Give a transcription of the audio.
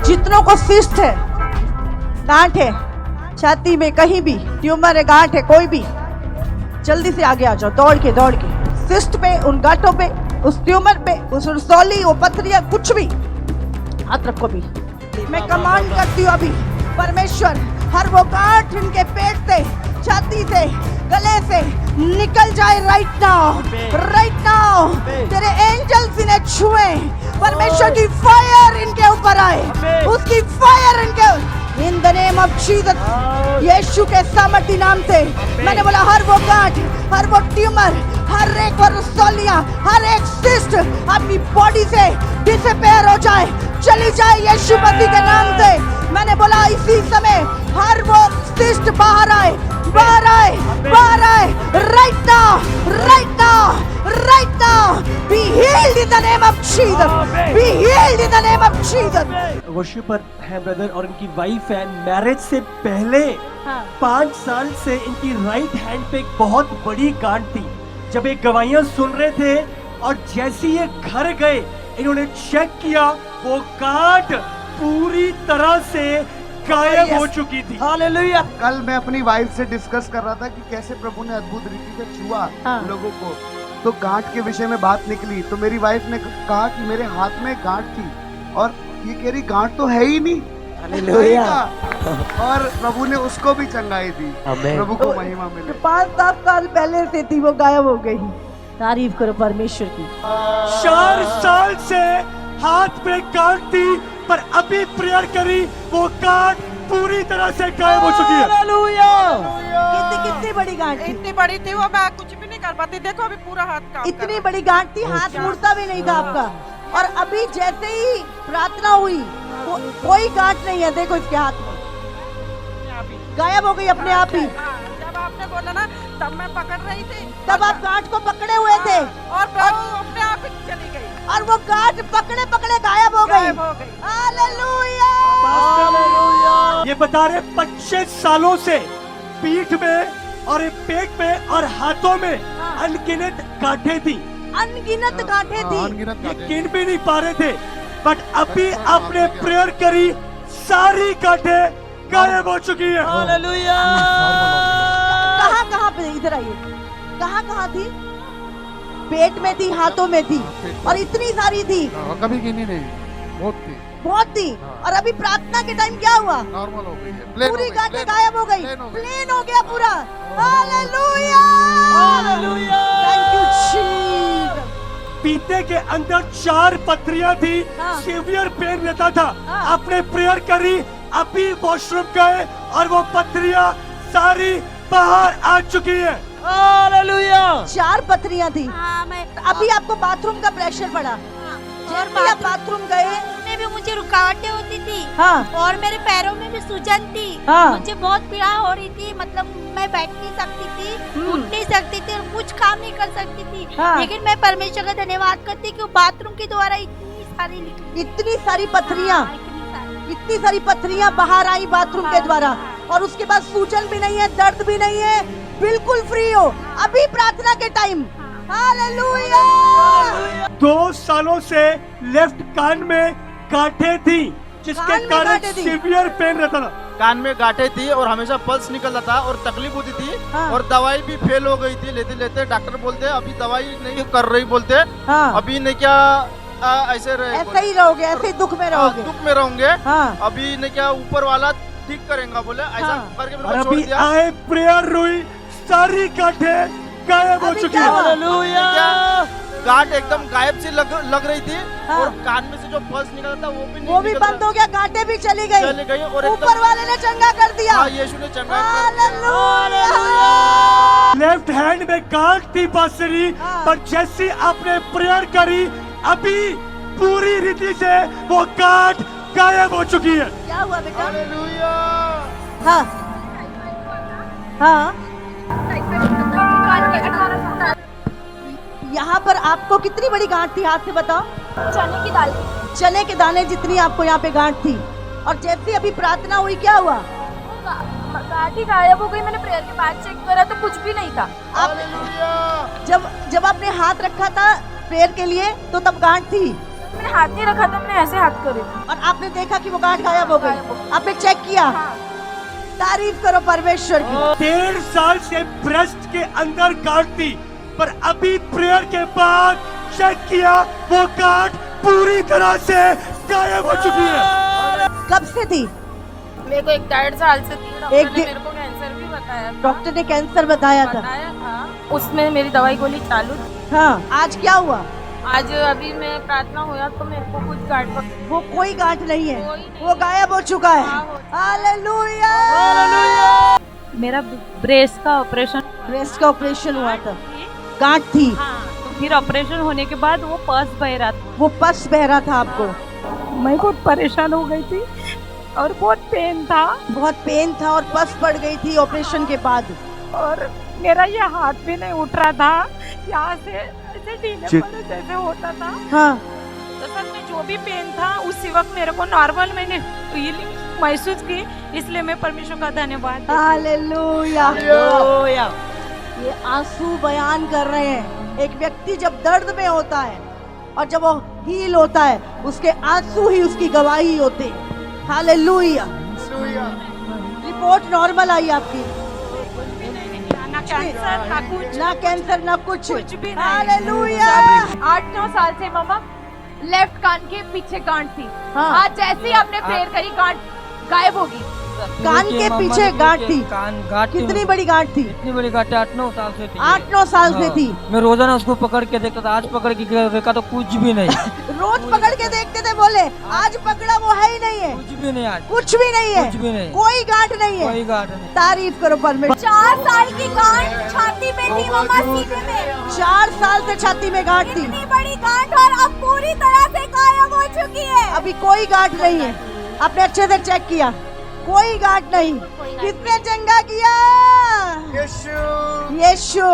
जितनों को सिस्ट है, गांठ है, छाती में कहीं भी ट्यूमर है, गांठ है, कोई भी, जल्दी से आगे आ जाओ, दौड़ के सिस्ट पे, उन गांठों पे, उस ट्यूमर पे, उस रसौली, वो पथरियां, कुछ भी, हाथ रखो भी। मैं कमांड करती हूँ अभी, परमेश्वर हर वो गांठ इनके पेट से, छाती से, गले से निकल जाए राइट नाउ। तेरे एंजल्स इन्हें छुए, परमेश्वर की फायर इनके ऊपर आए, उसकी फायर इनके, in the name of Jesus, Yeshu के सामर्थी नाम से मैंने बोला हर वो गांठ, हर वो ट्यूमर, हर एक वो रसौलियां, हर एक सिस्ट अपनी बॉडी से डिसअपीयर हो जाए, चली जाए यीशु मसीह के नाम से। मैंने बोला इसी समय हर वो सिस्ट बाहर आए, right now, be healed in the name of Jesus, be healed in the name of Jesus। Worshipper है ब्रदर और इनकी वाइफ है, मैरिज से पहले 5 साल से इनकी राइट हैंड पे एक बहुत बड़ी गांठ थी। जब ये गवाहियां सुन रहे थे और जैसे ये घर गए, इन्होंने चेक किया, वो गांठ पूरी तरह से गायब हो चुकी थी। हालेलुया। कल मैं अपनी वाइफ से डिस्कस कर रहा था कि कैसे प्रभु ने अद्भुत रीति से छुआ लोगों को, तो गांठ के विषय में बात निकली, तो मेरी वाइफ ने कहा कि मेरे हाथ में गांठ थी, और ये कह रही गांठ तो है ही नहीं। हालेलुया। और प्रभु ने उसको भी चंगाई दी। प्रभु को महिमा मिले। 5-7 साल पहले से थी, वो गायब हो गई। तारीफ करो परमेश्वर की। 4 साल से हाथ पे गांठ थी, पर अभी प्रेयर करी, वो गांठ पूरी तरह से गायब हो चुकी है। हालेलुया। कितनी बड़ी गांठ थी? इतनी बड़ी थी, वो मैं कुछ भी नहीं कर पाती। देखो अभी पूरा हाथ काम कर इतनी बड़ी गांठ थी, हाथ मुड़ता भी नहीं था आपका, और अभी जैसे ही प्रार्थना हुई, कोई गांठ नहीं है, देखो इसके हाथ में, गायब हो गई अपने आप ही। जब आपने बोला ना, तब मैं पकड़ रही थी, तब आप गांठ को पकड़े हुए थे, और अपने आप ही चली गई, और वो गांठ पकड़े गायब हो गई। हालेलुया। ये बता रहे 25 सालों से पीठ में और पेट में और हाथों में अनगिनत गांठें थी, अनगिनत गांठें थी, ये गिन भी नहीं पा रहे थे, बट अभी आपने प्रेयर करी, सारी गांठें गायब हो चुकी है। हालेलुया। कहाँ पे, इधर आइए, कहाँ थी? पेट में थी, हाथों में थी, और इतनी सारी थी, कभी गिनी नहीं, बहुत थी। और अभी प्रार्थना के टाइम क्या हुआ? नॉर्मल हो गई, पूरी गांठें गायब हो गई, प्लेन हो गया पूरा। हालेलुया। Thank you Jesus. पीते के अंदर 4 पथरियां थी, सीवियर पेन रहता था, आपने प्रेयर करी, अभी वॉशरूम गए और वो पथरियां सारी बाहर आ चुकी है। हालेलुया। 4 पथरियां थी। मैं अभी आपको बाथरूम का प्रेशर बढ़ा, जब भी आप बाथरूम गए, में भी मुझे रुकावटें होती थी, और मेरे पैरों में भी सूजन थी, मुझे बहुत पीड़ा हो रही थी, मतलब मैं बैठ नहीं सकती थी, उठ नहीं सकती थी, और कुछ काम नहीं कर सकती थी। लेकिन मैं परमेश्वर का धन्यवाद करती कि बाथरूम के द्वारा इतनी सारी पथरियां, इतनी सारी पथरियां बाहर आई बाथरूम के द्वारा, और उसके बाद सूजन भी नहीं है, दर्द भी नहीं है, बिल्कुल फ्री हो अभी प्रार्थना के टाइम। हालेलुया। 2 सालों से लेफ्ट कान में गांठें थी, जिसके कारण सीवियर पेन रहता था। कान में गांठें थी और हमेशा पल्स निकलता था और तकलीफ होती थी, और दवाई भी फेल हो गई थी लेते लेते। डॉक्टर बोलते अभी दवाई नहीं कर रही, बोलते अभी नहीं क्या ऐसे ही रहोगे, ऐसे ही दुख में रहोगे, अभी नहीं क्या ऊपर वाला ठीक करेगा, बोले ऐसा करके मेरे को छोड़ दिया। आए प्रेयर हुई, सारी गांठें गायब हो चुकी है। हालेलुया। गांठ एकदम गायब सी लग रही थी, और कान में से जो पल्स निकलता था वो भी बंद हो गया, गांठें भी चली गई, और ऊपर वाले ने चंगा कर दिया। यीशु ने चंगा लेफ्ट हैंड में गांठ थी बांसुरी, पर जैसी आपने प्रेयर करी, अभी पूरी रीति से वो गांठ गायब हो चुकी है। क्या हुआ बेटा? हालेलुया। यहाँ पर आपको कितनी बड़ी गांठ थी, हाथ से बताओ? चने की दाल, चने के दाने जितनी आपको यहाँ पे गांठ थी, और जैसे अभी प्रार्थना हुई क्या हुआ? गांठ ही गायब हो गई। मैंने प्रेयर के बाद चेक करा तो कुछ भी नहीं था। जब आपने हाथ रखा था प्रेयर के लिए, तो तब गांठ थी, मैंने हाथ नहीं रखा था, मैंने ऐसे हाथ करे थे। और आपने देखा कि वो गांठ गायब हो गई, आपने चेक किया? तारीफ करो परमेश्वर की। 1.5 साल से ब्रेस्ट के अंदर गांठ थी, पर अभी प्रेयर के बाद चेक किया वो गांठ पूरी तरह से गायब हो चुकी है। कब से थी? मेरे को 1.5 साल से थी। डॉक्टर ने मेरे को कैंसर भी बताया था। डॉक्टर ने कैंसर बताया था। उसमें मेरी दवाई गोली चालू थी। हाँ, आज क्या हुआ? आज अभी मैं प्रार्थना हुआ तो मेरे को कुछ गांठ वो कोई गांठ नहीं है, वो गायब हो चुका है। हालेलुया। मेरा ब्रेस्ट का ऑपरेशन हुआ था, गांठ थी। तो फिर ऑपरेशन होने के बाद वो पस बह रहा था। वो पस बह रहा था आपको। मैं बहुत परेशान हो गई थी और बहुत पेन था और पस पड़ गई थी ऑपरेशन के बाद। और मेरा ये हाथ भी नहीं उठ रहा था, यहाँ से ऐसे ढीले पड़े जैसे होता था। हाँ। तो सर में जो भी पेन था उसी वक्त मेरे को नॉर्मल मैंने फीलिंग महसूस की, इसलिए मैं परमेश्वर का धन्यवाद। हालेलुया। ये आंसू बयान कर रहे हैं। एक व्यक्ति जब दर्द में होता है और जब वो हील होता है, उसके आंसू ही उसकी गवाही होते हैं। हालेलुया। रिपोर्ट नॉर्मल आई आपकी, ना कैंसर ना कुछ भी नहीं। हालेलुया। 8-9 साल से मामा लेफ्ट कान के पीछे गांठ थी। हाँ। आज जैसे ही आपने प्रेयर करी गांठ गायब होगी। कान के पीछे गांठ थी। कितनी बड़ी गांठ थी? इतनी बड़ी गांठ 8-9 साल से थी। 8-9 साल से थी। मैं रोजाना उसको पकड़ के देखता था, आज पकड़ के देखा तो कुछ भी नहीं। रोज पकड़ के देखते थे, बोले आज पकड़ा वो है ही नहीं है। कुछ भी नहीं, आज कुछ भी नहीं है, कुछ भी नहीं, कोई गांठ नहीं है। कोई गांठ नहीं। तारीफ करो परमेश्वर। 4 साल की गांठ छाती में थी मामा, सीने में। 4 साल से छाती में गांठ थी। इतनी बड़ी गांठ और अब पूरी तरह से गायब हो चुकी है। अभी कोई गांठ नहीं है। आपने अच्छे से चेक किया, कोई गांठ नहीं। किसने चंगा किया? यीशु।